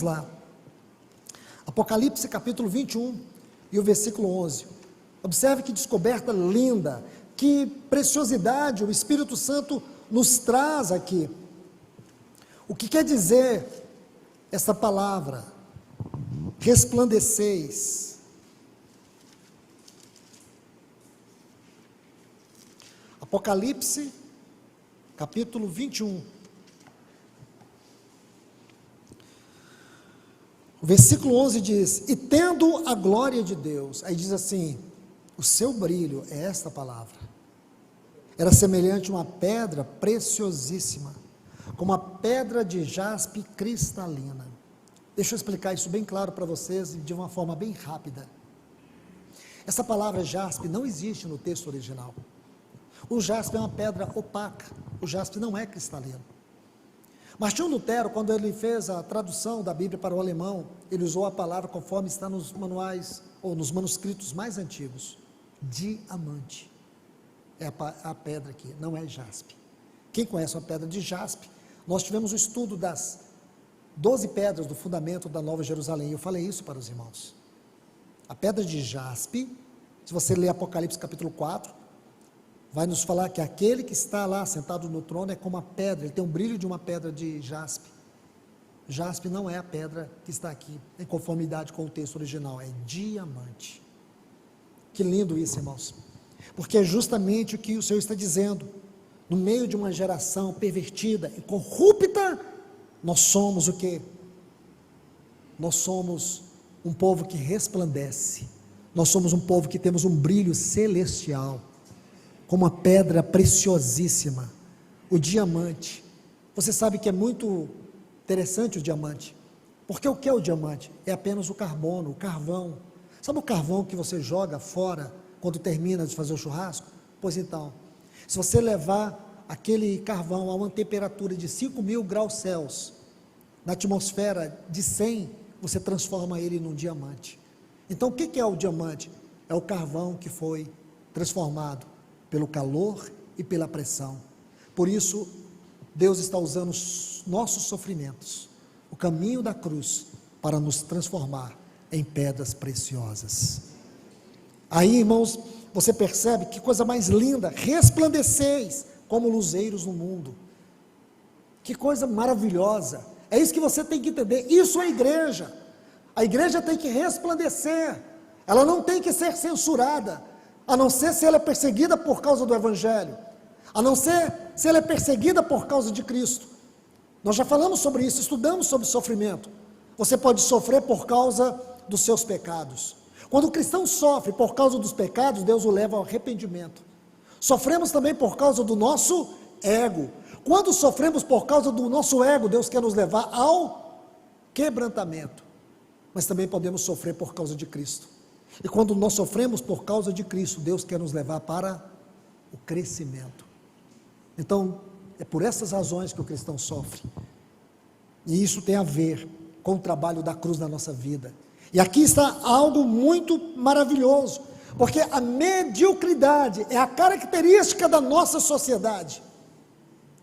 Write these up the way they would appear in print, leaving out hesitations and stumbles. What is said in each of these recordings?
lá. Apocalipse capítulo 21 e o versículo 11. Observe que descoberta linda, que preciosidade o Espírito Santo nos traz aqui. O que quer dizer essa palavra? Resplandeceis. Apocalipse capítulo 21. O versículo 11 diz: e tendo a glória de Deus, aí diz assim, o seu brilho, é esta palavra, era semelhante a uma pedra preciosíssima, como a pedra de jaspe cristalina. Deixa eu explicar isso bem claro para vocês, de uma forma bem rápida. Essa palavra jaspe não existe no texto original. O jaspe é uma pedra opaca, o jaspe não é cristalino. Martinho Lutero, quando ele fez a tradução da Bíblia para o alemão, ele usou a palavra conforme está nos manuais, ou nos manuscritos mais antigos, diamante. É a pedra aqui, não é jaspe. Quem conhece a pedra de jaspe, nós tivemos o estudo das 12 pedras do fundamento da Nova Jerusalém, eu falei isso para os irmãos. A pedra de jaspe, se você ler Apocalipse capítulo 4, vai nos falar que aquele que está lá sentado no trono é como a pedra, ele tem um brilho de uma pedra de jaspe. Jaspe não é a pedra que está aqui, em conformidade com o texto original, é diamante. Que lindo isso, irmãos, porque é justamente o que o Senhor está dizendo. No meio de uma geração pervertida e corrupta, nós somos o quê? Nós somos um povo que resplandece, nós somos um povo que temos um brilho celestial, como uma pedra preciosíssima, o diamante. Você sabe que é muito interessante o diamante, porque o que é o diamante? É apenas o carbono, o carvão. Sabe o carvão que você joga fora quando termina de fazer o churrasco? Pois então, se você levar aquele carvão a uma temperatura de 5.000 graus Celsius, na atmosfera de 100, você transforma ele num diamante. Então o que é o diamante? É o carvão que foi transformado pelo calor e pela pressão. Por isso, Deus está usando os nossos sofrimentos, o caminho da cruz, para nos transformar em pedras preciosas. Aí, irmãos, você percebe que coisa mais linda, resplandeceis como luzeiros no mundo. Que coisa maravilhosa, é isso que você tem que entender, isso é a igreja tem que resplandecer, ela não tem que ser censurada, a não ser se ela é perseguida por causa do Evangelho, a não ser se ela é perseguida por causa de Cristo. Nós já falamos sobre isso, estudamos sobre sofrimento. Você pode sofrer por causa dos seus pecados. Quando o cristão sofre por causa dos pecados, Deus o leva ao arrependimento. Sofremos também por causa do nosso ego. Quando sofremos por causa do nosso ego, Deus quer nos levar ao quebrantamento. Mas também podemos sofrer por causa de Cristo. E quando nós sofremos por causa de Cristo, Deus quer nos levar para o crescimento. Então, é por essas razões que o cristão sofre. E isso tem a ver com o trabalho da cruz na nossa vida. E aqui está algo muito maravilhoso, porque a mediocridade é a característica da nossa sociedade.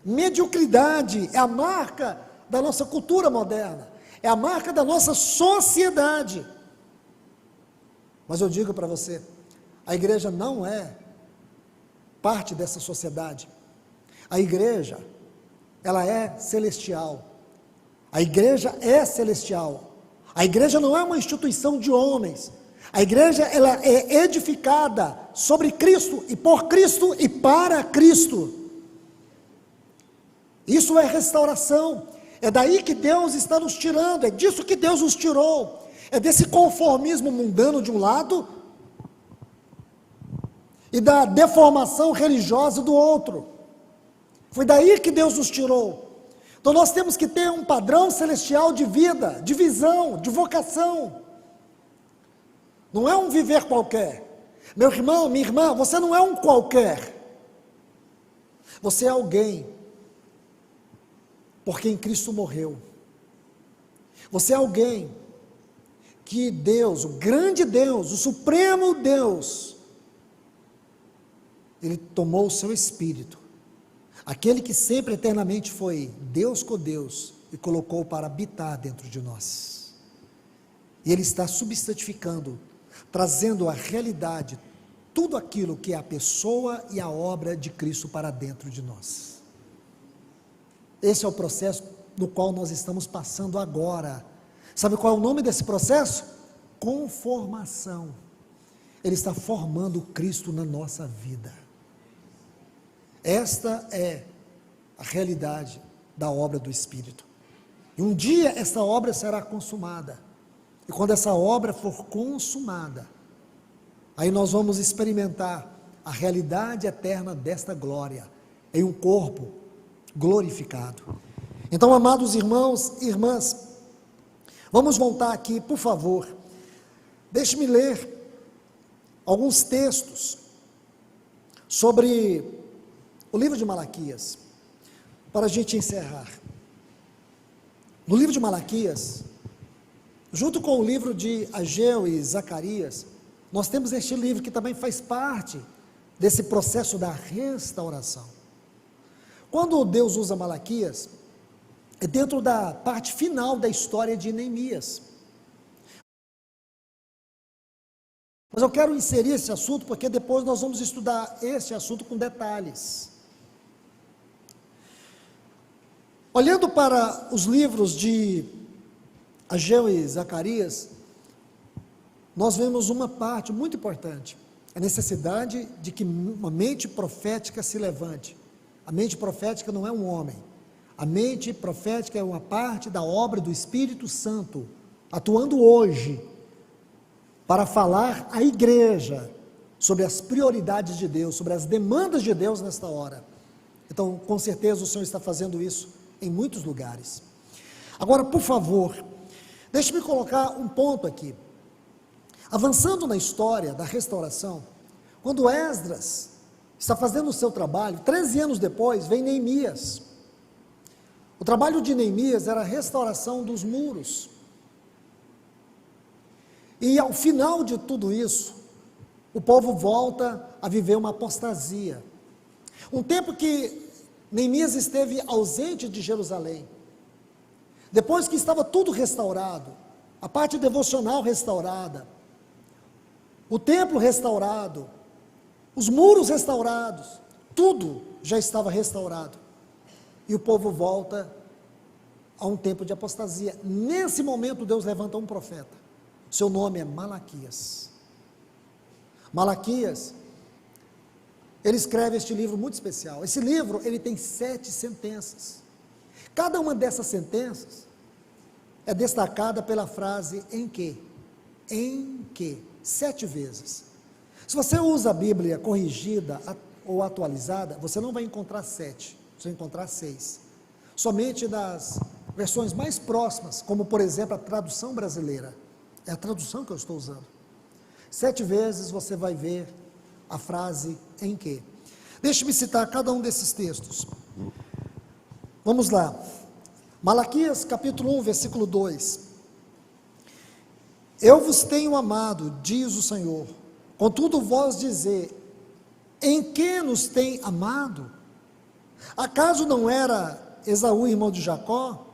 Mediocridade é a marca da nossa cultura moderna, é a marca da nossa sociedade. Mas eu digo para você, a igreja não é parte dessa sociedade. A igreja, ela é celestial. A igreja é celestial. A igreja não é uma instituição de homens. A igreja, ela é edificada sobre Cristo e por Cristo e para Cristo. Isso é restauração. É daí que Deus está nos tirando, é disso que Deus nos tirou. É desse conformismo mundano de um lado e da deformação religiosa do outro. Foi daí que Deus nos tirou. Então nós temos que ter um padrão celestial de vida, de visão, de vocação. Não é um viver qualquer. Meu irmão, minha irmã, você não é um qualquer. Você é alguém por quem Cristo morreu. Você é alguém que Deus, o grande Deus, o supremo Deus, Ele tomou o seu Espírito, aquele que sempre eternamente foi Deus com Deus e colocou para habitar dentro de nós. E Ele está substantificando, trazendo à realidade tudo aquilo que é a pessoa e a obra de Cristo para dentro de nós. Esse é o processo no qual nós estamos passando agora. Sabe qual é o nome desse processo? Conformação. Ele está formando Cristo na nossa vida. Esta é a realidade da obra do Espírito. E um dia essa obra será consumada. E quando essa obra for consumada, aí nós vamos experimentar a realidade eterna desta glória, em um corpo glorificado. Então, amados irmãos e irmãs, vamos voltar aqui, por favor. Deixe-me ler alguns textos sobre o livro de Malaquias, para a gente encerrar. No livro de Malaquias, junto com o livro de Ageu e Zacarias, nós temos este livro que também faz parte desse processo da restauração. Quando Deus usa Malaquias, é dentro da parte final da história de Neemias. Mas eu quero inserir esse assunto, porque depois nós vamos estudar esse assunto com detalhes. Olhando para os livros de Ageu e Zacarias, nós vemos uma parte muito importante, a necessidade de que uma mente profética se levante. A mente profética não é um homem, a mente profética é uma parte da obra do Espírito Santo, atuando hoje, para falar à igreja sobre as prioridades de Deus, sobre as demandas de Deus nesta hora. Então, com certeza o Senhor está fazendo isso em muitos lugares. Agora, por favor, deixe-me colocar um ponto aqui. Avançando na história da restauração, quando Esdras está fazendo o seu trabalho, 13 anos depois vem Neemias. O trabalho de Neemias era a restauração dos muros. E ao final de tudo isso, o povo volta a viver uma apostasia. Um tempo que Neemias esteve ausente de Jerusalém. Depois que estava tudo restaurado, a parte devocional restaurada, o templo restaurado, os muros restaurados, tudo já estava restaurado. E o povo volta a um tempo de apostasia. Nesse momento Deus levanta um profeta. Seu nome é Malaquias. Malaquias, ele escreve este livro muito especial. Esse livro, ele tem 7 sentenças. Cada uma dessas sentenças é destacada pela frase em que. Em que. 7 vezes. Se você usa a Bíblia corrigida ou atualizada, você não vai encontrar 7, você vai encontrar 6. Somente nas versões mais próximas, como por exemplo a tradução brasileira. É a tradução que eu estou usando. 7 vezes você vai ver a frase em que. Deixe-me citar cada um desses textos. Vamos lá. Malaquias capítulo 1, versículo 2. Eu vos tenho amado, diz o Senhor, contudo vós dizer, em que nos tem amado? Acaso não era Esaú irmão de Jacó?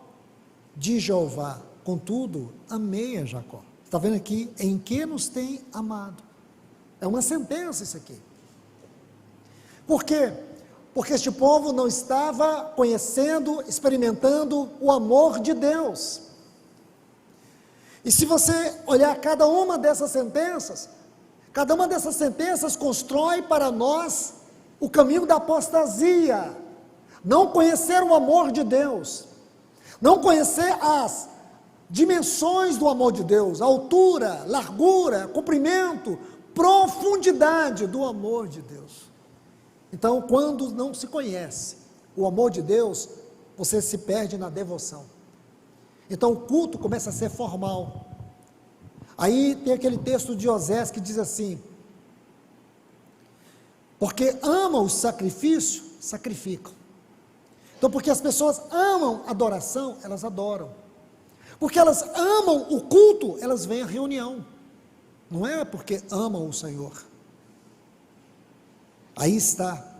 Diz Jeová, contudo amei a Jacó. Está vendo aqui, em que nos tem amado? É uma sentença isso aqui. Por quê? Porque este povo não estava conhecendo, experimentando o amor de Deus. E se você olhar cada uma dessas sentenças constrói para nós o caminho da apostasia. Não conhecer o amor de Deus, não conhecer as dimensões do amor de Deus, a altura, largura, comprimento, profundidade do amor de Deus. Então, quando não se conhece o amor de Deus, você se perde na devoção. Então o culto começa a ser formal. Aí tem aquele texto de Osés que diz assim: porque amam o sacrifício, sacrificam. Então, porque as pessoas amam adoração, elas adoram. Porque elas amam o culto, elas vêm à reunião. Não é porque amam o Senhor. Aí está.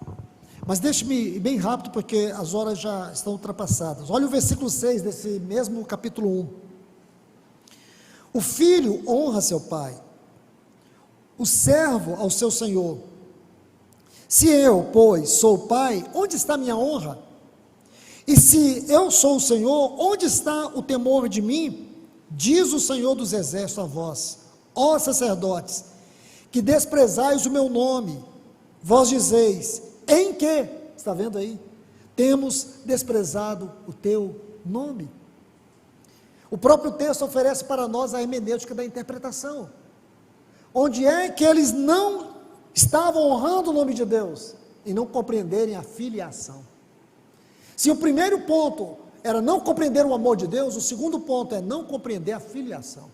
Mas deixe-me ir bem rápido, porque as horas já estão ultrapassadas. Olha o versículo 6 desse mesmo capítulo 1. O filho honra seu pai, o servo ao seu senhor. Se eu, pois, sou o pai, onde está minha honra? E se eu sou o Senhor, onde está o temor de mim? Diz o Senhor dos exércitos a vós, ó sacerdotes, que desprezais o meu nome. Vós dizeis, em que, está vendo aí? Temos desprezado o teu nome. O próprio texto oferece para nós a hermenêutica da interpretação. Onde é que eles não estavam honrando o nome de Deus? E não compreenderem a filiação. Se o primeiro ponto era não compreender o amor de Deus, o segundo ponto é não compreender a filiação.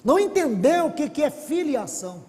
Não entender o que é filiação.